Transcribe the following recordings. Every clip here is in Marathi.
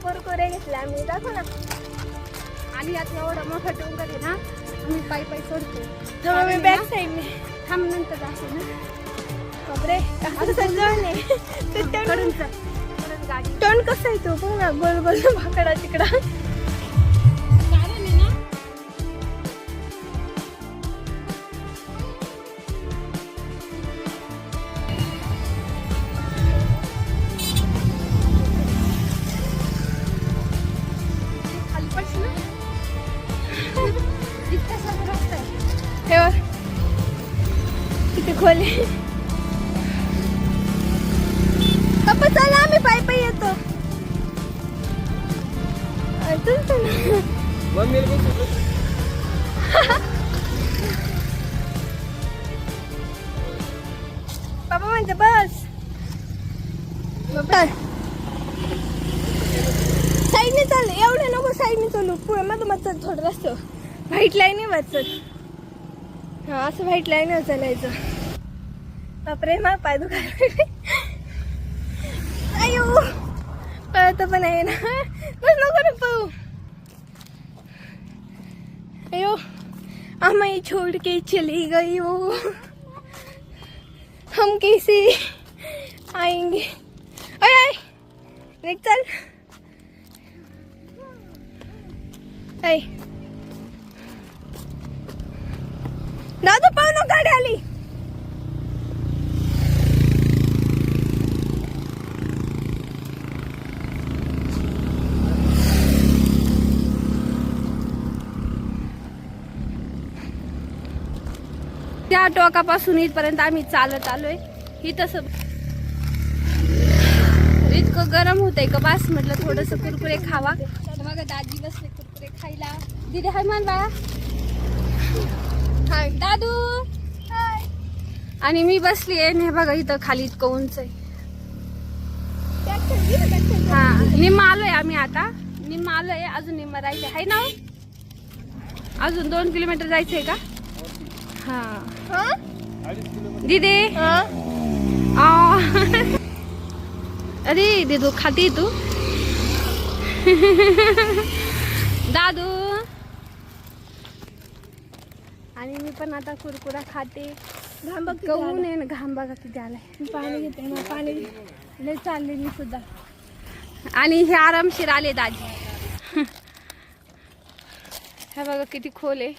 कुरकुरे घेतले आम्ही, दाखव ना. आणि आता एवढा मोठा डोंगर आहे ना, आम्ही पायी पायी चढतो. तेव्हा मी बॅक साईडने थांब नंतर जातो ना. बापरे असं सजवणे ते कडून चल, कडून गाडी. तोंड कसं आहे तो बघ ना, गोल गोल भाकडा तिकडा. कारण आहे ना, खाली पडशील ना. इतका सगळं रस्ता आहे. हे बघ किती खोल आहे. पप्पा चला आम्ही पायी पायी येतो. पप्पा म्हणते बस. साईडने चाल, एवढे नको साईडने चालू, पुढे मध्ये मग चल थोडं रस्त. व्हाईट लाईन वाचत. हा असं व्हाईट लाईन चालायचं. बापरे मग पाय दुखायला. अयो पळत पण आहे ना, बस नको ना पळू. अयो हमें छोड़ के चली गई हो, हम कैसे आएंगे. अय निक चल. ऐ दादू पाहू ना, गाडी आली. त्या टोकापासून इथपर्यंत आम्ही चालत आलोय. इथं इतकं गरम होतंय का बस म्हटलं थोडस कुरकुरे खावा. बघा दादी बसले कुरकुरे खायला. दीदी हाय मान बाळा. हाय दादू. हाय. आणि मी बसली आहे हे बघा इथं खाली इतकं उंच आहे. हा निम्मा आलोय आम्ही आता. निम्मा आलोय, अजून निम्मा राहिले आहे ना. अजून 2 किलोमीटर जायचंय का. हाँ दीदी. अरे दीदू खाती तू. दादू. आणि मी पण आता कुरकुरा खाते. घाम बघ गहून आहे ना, घाम बघा किती आलाय. पाणी घेते ना, पाणी लय चालले मी सुद्धा. आणि हे आरामशीर आले दाजी. हे बघा किती खोल आहे.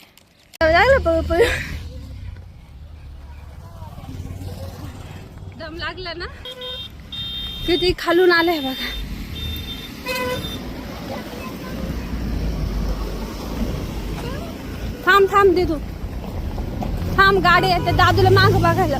दम लागला ना, किती खालून आलंय बघा. थांब थांब दे तू, थांब. गाडी येते, दादूला माग बघायला.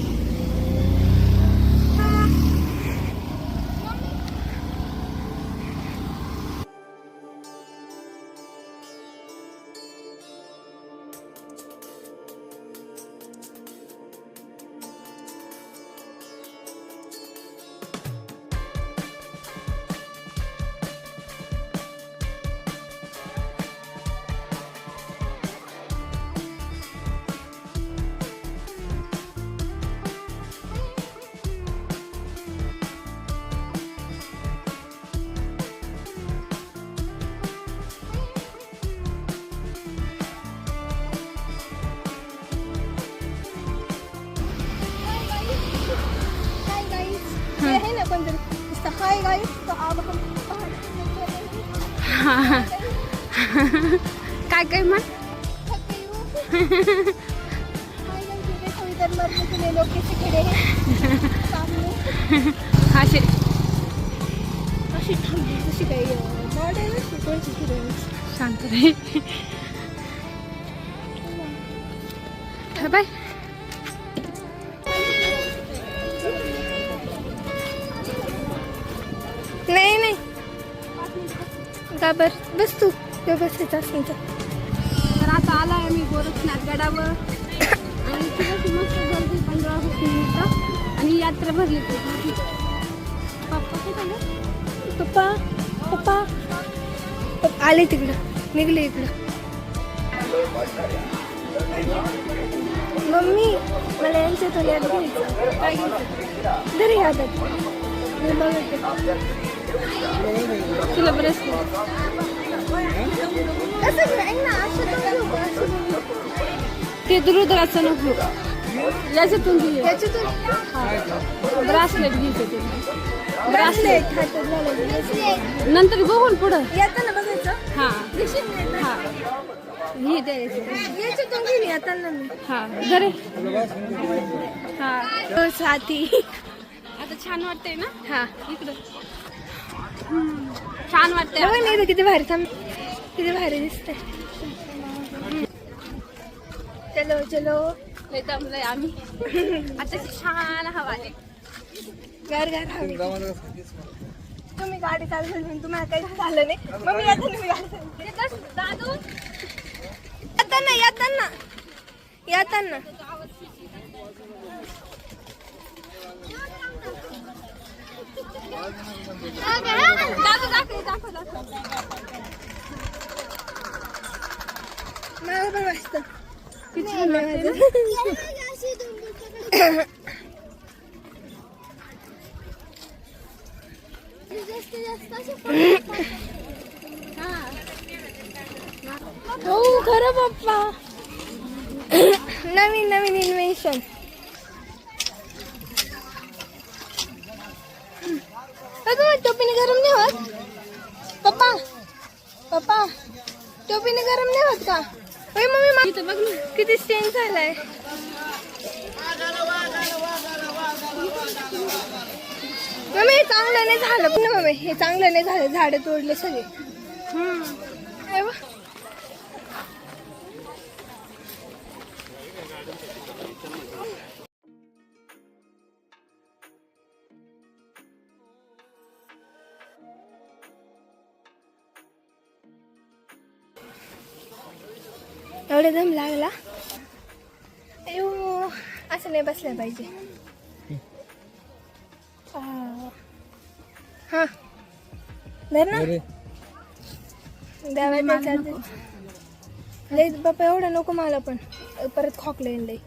है ना कोणतरी हाय गाइस, तो अब हम काय काय मग. इधर मरने के लिए लोग कैसे खड़े हैं सामने. असे अशी थांबली कशी काही मॉडेल कोणची हिरोईन. शांत रे. बाय. नाही नाही गाबर बस तू व्यवस्थित असेल तर. तर आता आलाय आम्ही गोरखनाथ गडावर. आणि तिथे मस्त गर्दी 15-20 मिनिटं. आणि यात्रा भरली होती. पप्पा कुठे आले. पप्पा पप्पा पप्पा आले तिकडं, निघले इकडं. मम्मी मला यांच्यातून याद घ्यायचं. काय घ्यायचं तरी यादात मी बघते. तुला ब्रेसलेट कसं घेऊ? ऐक ना, असं तर घेऊ का? असं घेऊ. ते रुद्राचं नको याच्यातून घे याच्यातून ब्रासलेट घ्यायचं ते ब्रासलेट हातात घालायचं. नंतर बघून पुढं येताना बघायचं. हा घेशील नाही ना? हा हे द्यायचं याच्यातून घेईन येताना मी. हा जरे हा तो साथी. आता छान वाटतंय ना हा इकडं छान वाटतंय बघ ना इथं किती भारी थांब, किती भारी दिसतंय. चलो चलो. लय दमलंय आम्ही आता छान हवा आहे गार गार हवी. तुम्ही गाडी चालवली म्हणून तुम्हाला काही झालं नाही. मग मी येताना मी गाडी चालवते. दादू येताना येताना येताना मला पण वाटतं किती छान वाटतंय ना? हो खरं पप्पा. नवीन नवीन इन्व्हेन्शन. तुम्हाला टोपीने गरम नाही होत पप्पा? पप्पा टोपीने गरम नाही होत का? होय मम्मी इथं बघ ना किती स्टेन झालाय. मम्मी हे चांगलं नाही झालं पण मम्मी, हे चांगलं नाही झालं. झाडं तोडले सगळे. अरे वा. एवढे दम लागला. अयो असं नाही बसलं पाहिजे. हा धर ना. द्यावा लई बापा एवढा नको मला पण परत खोकला येईल लई.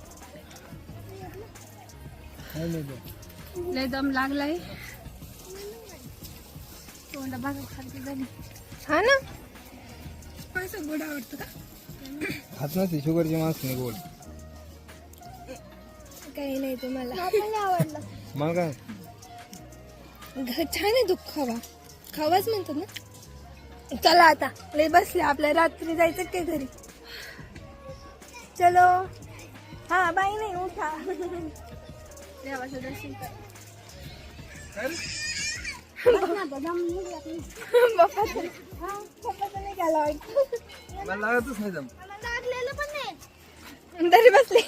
लय दम लागलाय तोंडा बघा खाली झाली. हा ना. असं गोड आवडतं का? खात नसते शुगरची माणसं नाही गोड. काही नाही तुम्हाला आवडलं. मग काय छान आहे. दुःख खावा खावाच म्हणतात ना. चला आता लय बसले आपल्या. रात्री जायचं काय घरी. चलो. हा बाई नाही उठा. देवाचं दर्शन कर. बाप्पा पप्पाचं नाही घ्यायला वाटतं. मला लागतच नाही दम. लागलेलं पण नाही तरी बसले.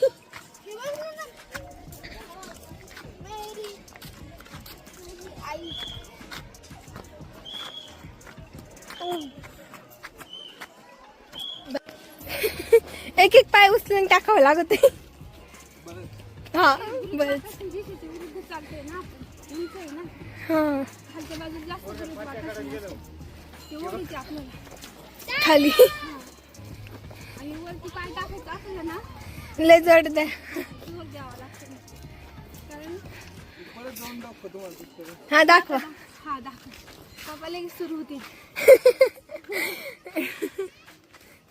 एक एक पाय उचलून टाकावं लागत आहे. हा बस. चालतंय ना आपण उंच आहे ना हा खालच्या बाजूला जास्त गरज वाटत नाही. ते वरती आपल्याला खाली आणि वरती पाय टाकायचं असलं ना लय जड द्या. जोर द्यावा लागतं कारण हा दाखवा. हा दाखव पप्पा लगेच सुरू होते.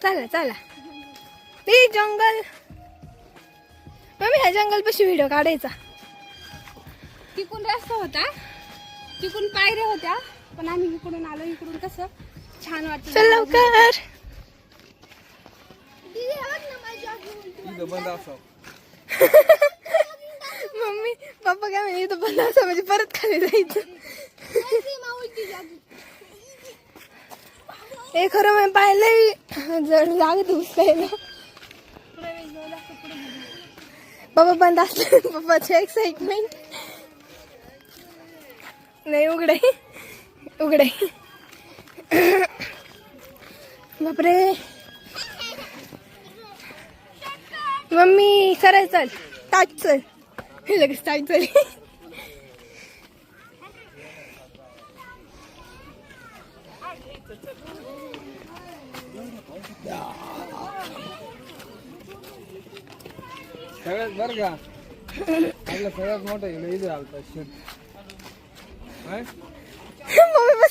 चला चला. ते जंगल मम्मी ह्या जंगल पाशी व्हिडिओ काढायचा. तिकून रस्ता होता तिकून पायऱ्या होत्या पण आम्ही इकडून आलो. इकडून कसं छान वाटतं. चल लवकर. इथं बंद असावं. मम्मी पप्पा काय म्हणे इथं बंद असं म्हणजे परत खाली जायचं. हे खरं मी पाहिलंय जड लागत उचलायला. बाबा बंद असलं पप्पाची एक्साइटमेंट. नाही उघडे उघडे. बापरे. मम्मी खरं चल ताट चल. लगेच ताट चल. सगळ्यात बरं का आपलं सगळ्यात मोठं इकडे इथे आलता शेत. मम्मी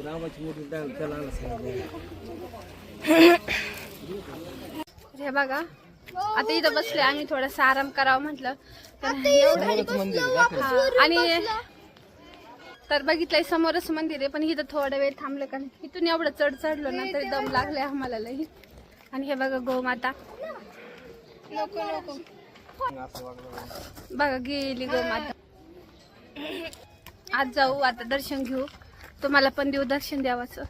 रामाची मोठी त्याला हे बघा आता इथं बसले आम्ही थोडासा आराम करावं म्हटलं तर आणि तर बघितलंय समोरच मंदिर आहे पण इथं थोडा वेळ थांबलं कारण इथून एवढं चढलो ना तरी दम लागले आम्हाला लई. आणि हे बघा गोमाता बघा गेली गोमाता. आज जाऊ आता दर्शन घेऊ तुम्हाला पण देऊ दर्शन द्यावाचं.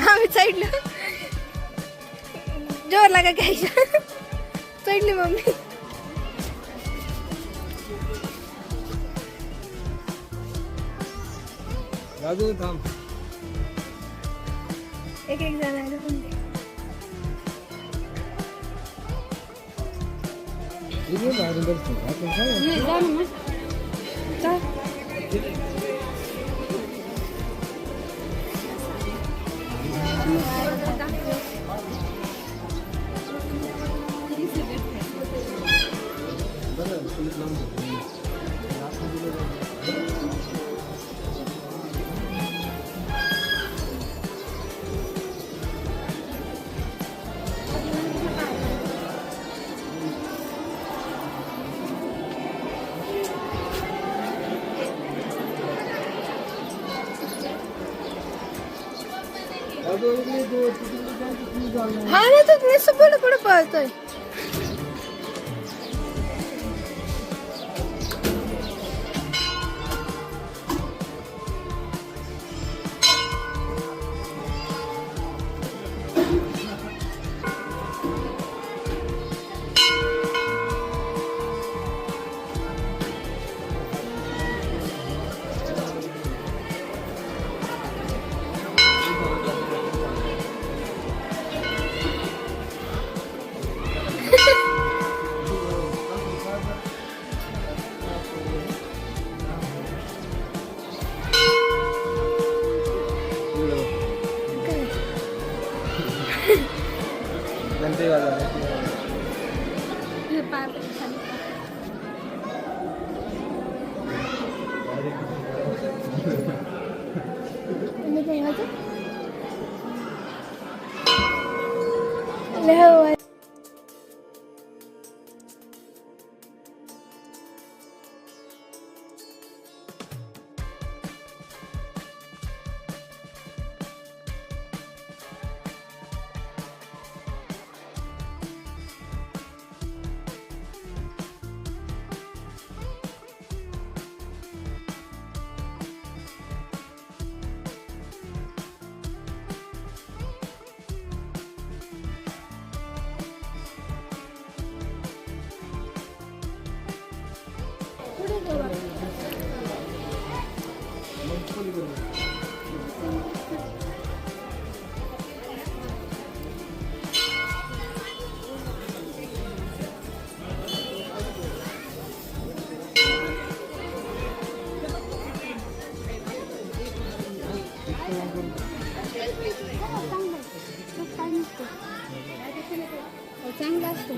आम्ही चढलो जोर लागा घ्यायचा चढली मम्मी. राजू थांब. एक एक जण आले कोणते हा ना तर नुसतं पुढे पुढे पळतोय. चांगला असतो.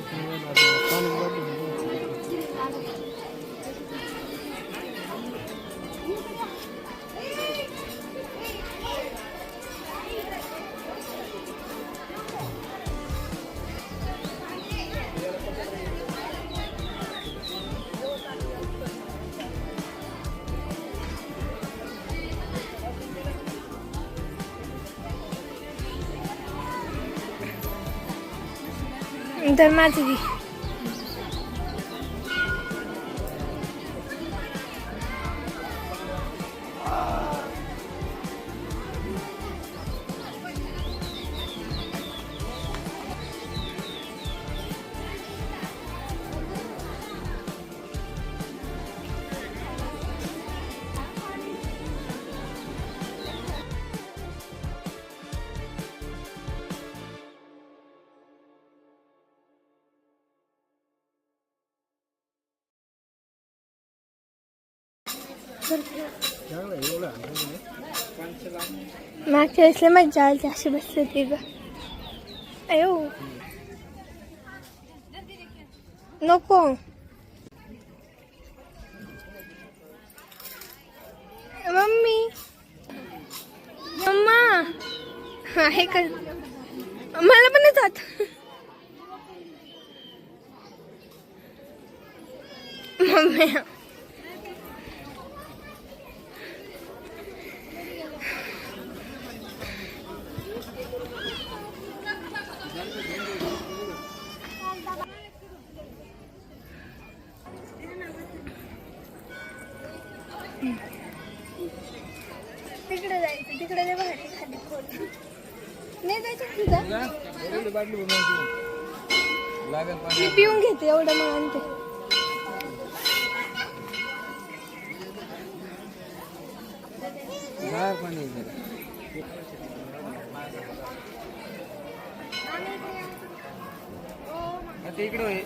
तर माझी चांगलं आहे, एवढं आणलं नाही. मागच्या वेळेसला मजा आली अशी बसले ते ग. अयो नको मम्मी मम्मा आहे का मला पण नाही जात मम्मी तिकडे जायचं तिकडे लय भारी खाली खोल नाही जायचं तुझं ना, एवढी बाटली भरून आणली. लागेल पाणी. मी पिऊन घेते एवढं मग आणते बाहेर पाणी आहे जरा. आता इकडं आहे.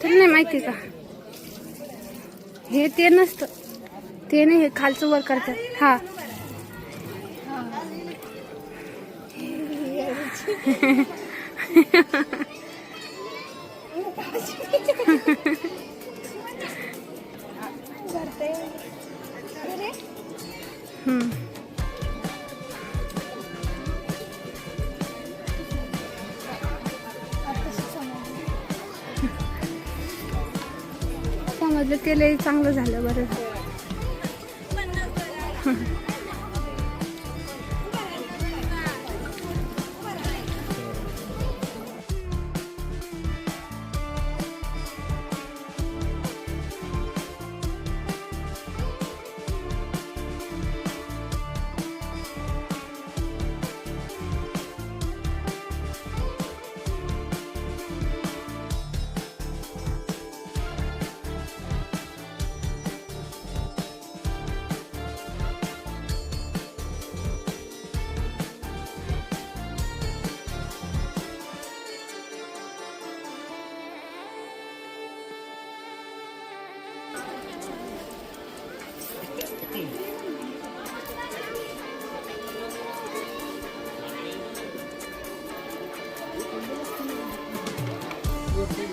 तुला नाही माहिती का हे ते नसतं ते नाही हे खालचं वर करतात हा हम्म. समजलं ते लय चांगलं झालं बरं झालं.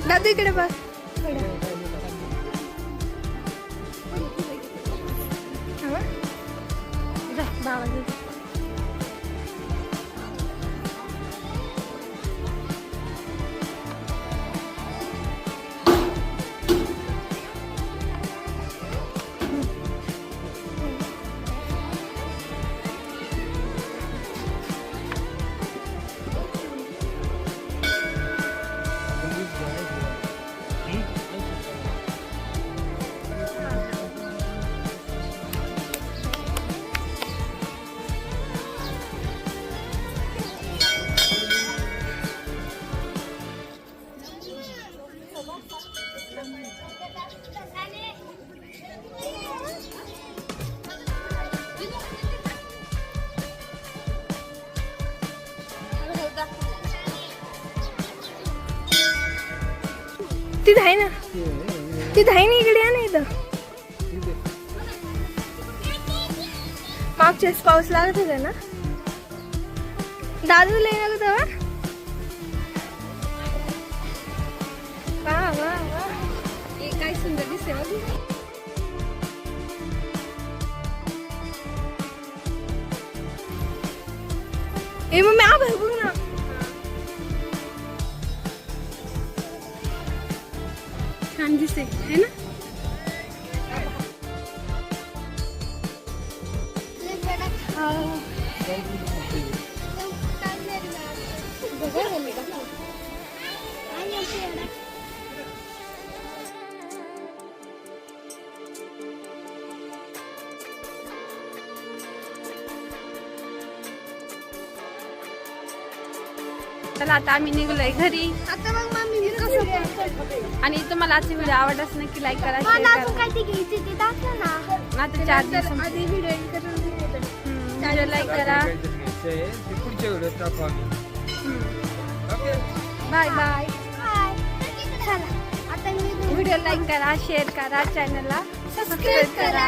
दादू इकडे बघ ती धाय ना ती धाय ना इकडे या ना इथं मागच्या वेळेस पाऊस लागत होता ना दादू लय ना ग तेव्हा वा वा वा हे काय सुंदर दिसते बघ. ए मग मी आभार बघ ना छान दिसते है ना चला आता आम्ही निघलोय घरी. आता मग मम्मी कसं आणि तुम्हाला आजची व्हिडिओ आवडल्यास नक्की लाईक करा, शेअर करा. आता 4 दिवसांमध्ये आधी व्हिडिओ एंड करून व्हिडिओ लाईक करा. ते पुढच्या व्हिडिओत टाकू आम्ही. ओके. Bye bye. चला आता मी व्हिडिओ लाईक करा, शेअर करा, चॅनलला सबस्क्राईब करा.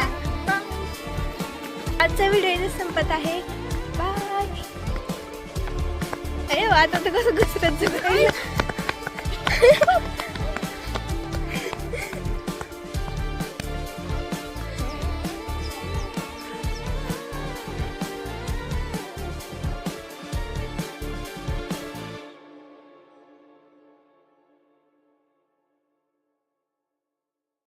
आजचा व्हिडिओ इथे संपत आहे. बाय. अरे वा, आता तर कसं घसरत